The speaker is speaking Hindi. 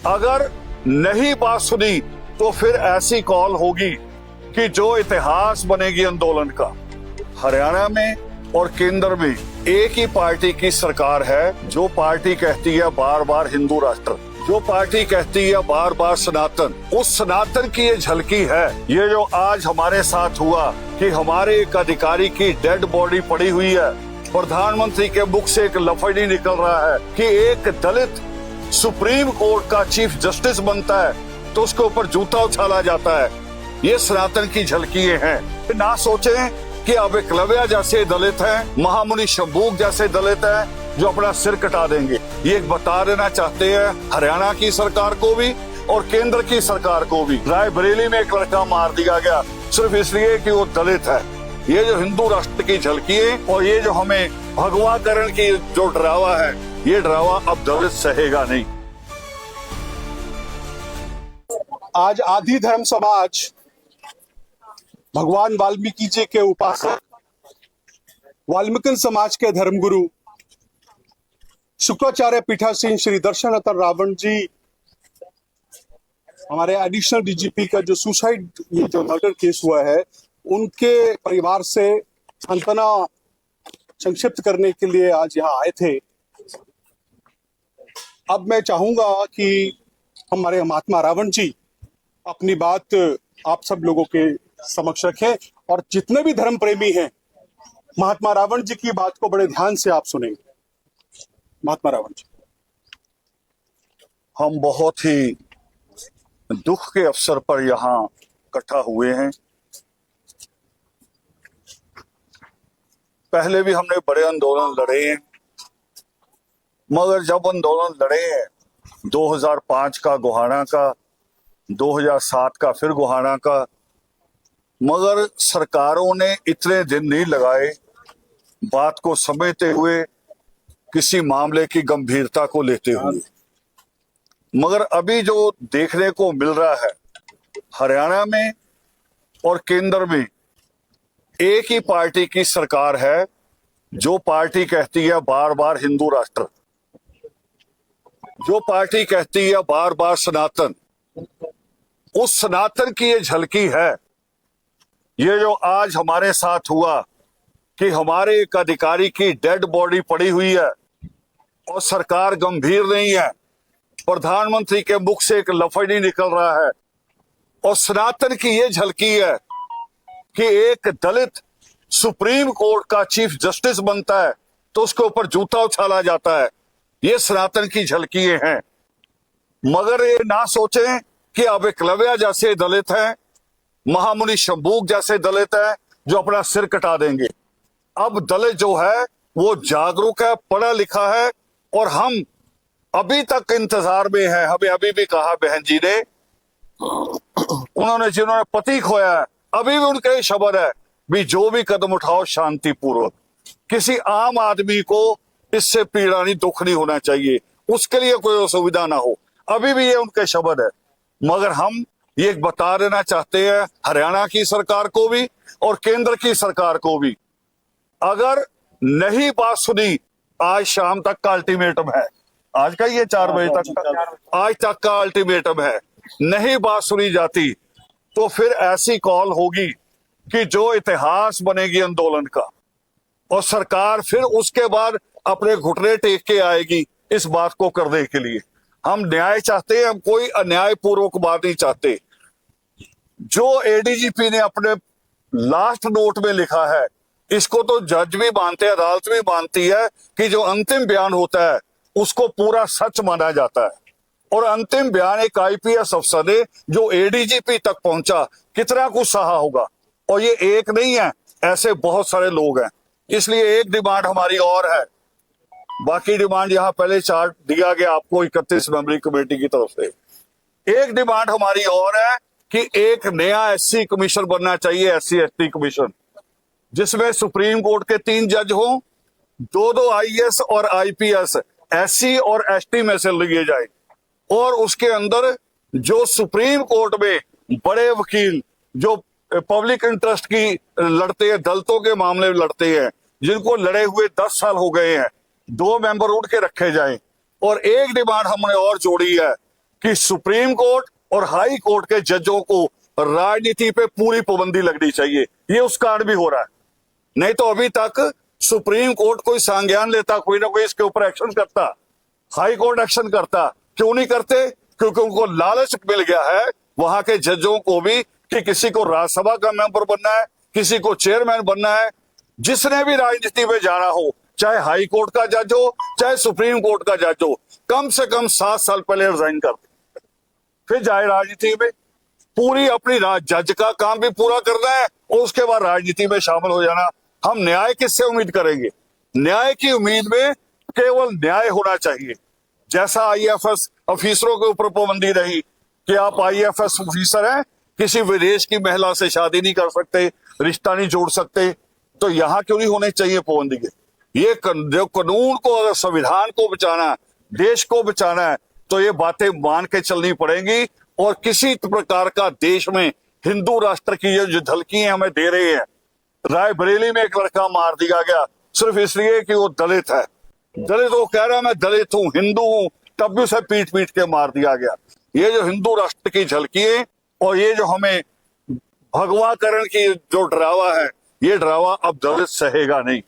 अगर नहीं बात सुनी तो फिर ऐसी कॉल होगी कि जो इतिहास बनेगी आंदोलन का। हरियाणा में और केंद्र में एक ही पार्टी की सरकार है, जो पार्टी कहती है बार बार हिंदू राष्ट्र, जो पार्टी कहती है बार बार सनातन। उस सनातन की ये झलकी है। ये जो आज हमारे साथ हुआ कि हमारे एक अधिकारी की डेड बॉडी पड़ी हुई है, प्रधानमंत्री के मुख से एक लफड़ी निकल रहा है कि एक दलित सुप्रीम कोर्ट का चीफ जस्टिस बनता है तो उसके ऊपर जूता उछाला जाता है। ये सनातन की झलकियां हैं। ना सोचें कि अब एकलव्य जैसे दलित हैं, महामुनि शंभूक जैसे दलित हैं जो अपना सिर कटा देंगे। ये बता देना चाहते हैं हरियाणा की सरकार को भी और केंद्र की सरकार को भी। रायबरेली में एक लड़का मार दिया गया सिर्फ इसलिए कि वो दलित है। ये जो हिंदू राष्ट्र की झलकी है और ये जो हमें भगवाकरण की जो डरावा है, ये डरावा अब दलित सहेगा नहीं। आज आदि धर्म समाज भगवान वाल्मीकि जी के उपासक, वाल्मीकि समाज के धर्मगुरु शुक्राचार्य पीठासीन श्री दर्शनाथ रावण जी, हमारे एडिशनल डीजीपी का जो सुसाइड जो मर्डर केस हुआ है, उनके परिवार से सांत्वना संक्षिप्त करने के लिए आज यहाँ आए थे। अब मैं चाहूंगा कि हमारे महात्मा रावण जी अपनी बात आप सब लोगों के समक्ष रखें और जितने भी धर्म प्रेमी हैं महात्मा रावण जी की बात को बड़े ध्यान से आप सुनेंगे। महात्मा रावण जी। हम बहुत ही दुख के अवसर पर यहाँ इकट्ठा हुए हैं। पहले भी हमने बड़े आंदोलन लड़े हैं, मगर जब आंदोलन लड़े हैं 2005 का गोहाना का, 2007 का फिर गोहाना का, मगर सरकारों ने इतने दिन नहीं लगाए बात को समझते हुए, किसी मामले की गंभीरता को लेते हुए। मगर अभी जो देखने को मिल रहा है हरियाणा में और केंद्र में एक ही पार्टी की सरकार है, जो पार्टी कहती है बार बार हिंदू राष्ट्र, जो पार्टी कहती है बार बार सनातन। उस सनातन की ये झलकी है। ये जो आज हमारे साथ हुआ कि हमारे एक अधिकारी की डेड बॉडी पड़ी हुई है और सरकार गंभीर नहीं है, प्रधानमंत्री के मुख से एक लफड़ी निकल रहा है, और सनातन की ये झलकी है कि एक दलित सुप्रीम कोर्ट का चीफ जस्टिस बनता है तो उसके ऊपर जूता उछाला जाता है। ये सनातन की झलकियां हैं। मगर ये ना सोचें कि अब एकलव्य जैसे दलित हैं, महामुनि शंभूक जैसे दलित हैं जो अपना सिर कटा देंगे। अब दलित जो है वो जागरूक है, पढ़ा लिखा है, और हम अभी तक इंतजार में हैं। हमें अभी भी कहा बहन जी ने, उन्होंने जिन्होंने पति खोया है, अभी भी उनका शब्द है भी जो भी कदम उठाओ शांतिपूर्वक। किसी आम आदमी को इससे पीड़ा नहीं, दुख नहीं होना चाहिए, उसके लिए कोई असुविधा ना हो। अभी भी ये उनके शब्द है। मगर हम ये बता देना चाहते हैं हरियाणा की सरकार को भी और केंद्र की सरकार को भी, अगर नहीं बात सुनी, आज शाम तक का अल्टीमेटम है। आज का ये 4 बजे तक, आज तक का अल्टीमेटम है। नहीं बात सुनी जाती तो फिर ऐसी कॉल होगी कि जो इतिहास बनेगी आंदोलन का, और सरकार फिर उसके बाद अपने घुटने टेक के आएगी इस बात को करने के लिए। हम न्याय चाहते हैं, हम कोई अन्यायपूर्वक बात नहीं चाहते। जो एडीजीपी ने अपने लास्ट नोट में लिखा है, इसको तो जज भी मानते हैं, अदालत भी मानती है कि जो अंतिम बयान होता है उसको पूरा सच माना जाता है। और अंतिम बयान एक आईपीएस अफसर ने जो एडीजीपी तक पहुंचा, कितना कुछ सहा होगा। और ये एक नहीं है, ऐसे बहुत सारे लोग हैं। इसलिए एक डिमांड हमारी और है, बाकी डिमांड यहाँ पहले चार्ट दिया गया आपको 31 मेंबरी कमेटी की तरफ से। एक डिमांड हमारी और है कि एक नया एससी कमीशन बनना चाहिए, एससी एसटी कमीशन, जिसमें सुप्रीम कोर्ट के 3 जज हों, 2 आईएएस और आईपीएस एससी और एसटी में से लिए जाए, और उसके अंदर जो सुप्रीम कोर्ट में बड़े वकील जो पब्लिक इंटरेस्ट की लड़ते हैं, दलितों के मामले में लड़ते हैं, जिनको लड़े हुए 10 साल हो गए हैं, 2 मेंबर उठ के रखे जाएं। और एक डिमांड हमने और जोड़ी है कि सुप्रीम कोर्ट और हाई कोर्ट के जजों को राजनीति पे पूरी पाबंदी लगनी चाहिए। ये उस कारण भी हो रहा है। नहीं तो अभी तक सुप्रीम कोर्ट कोई संज्ञान लेता, कोई ना कोई इसके ऊपर एक्शन करता, हाई कोर्ट एक्शन करता। क्यों नहीं करते? क्योंकि उनको लालच मिल गया है वहां के जजों को भी कि किसी को राज्यसभा का मेंबर बनना है, किसी को चेयरमैन बनना है। जिसने भी राजनीति में जाना हो, चाहे हाई कोर्ट का जज हो, चाहे सुप्रीम कोर्ट का जज हो, कम से कम 7 साल पहले रिजाइन कर दे, फिर जाए राजनीति में। पूरी अपनी जज का काम भी पूरा करना है और उसके बाद राजनीति में शामिल हो जाना। हम न्याय किससे उम्मीद करेंगे? न्याय की उम्मीद में केवल न्याय होना चाहिए। जैसा आईएफएस ऑफिसरों के ऊपर पाबंदी रही कि आप आईएफएस ऑफिसर हैं, किसी विदेश की महिला से शादी नहीं कर सकते, रिश्ता नहीं जोड़ सकते, तो यहां क्यों नहीं होने चाहिए पाबंदी के? ये जो कानून को, अगर संविधान को बचाना है, देश को बचाना है, तो ये बातें मान के चलनी पड़ेंगी। और किसी प्रकार का देश में हिंदू राष्ट्र की ये जो झलकियां हमें दे रहे हैं। रायबरेली में एक लड़का मार दिया गया सिर्फ इसलिए कि वो दलित है। दलित वो कह रहा है मैं दलित हूं, हिंदू हूं, तब भी उसे पीट पीट के मार दिया गया। ये जो हिंदू राष्ट्र की झलकी है और ये जो हमें भगवाकरण की जो डरावा है, ये डरावा अब दलित सहेगा नहीं।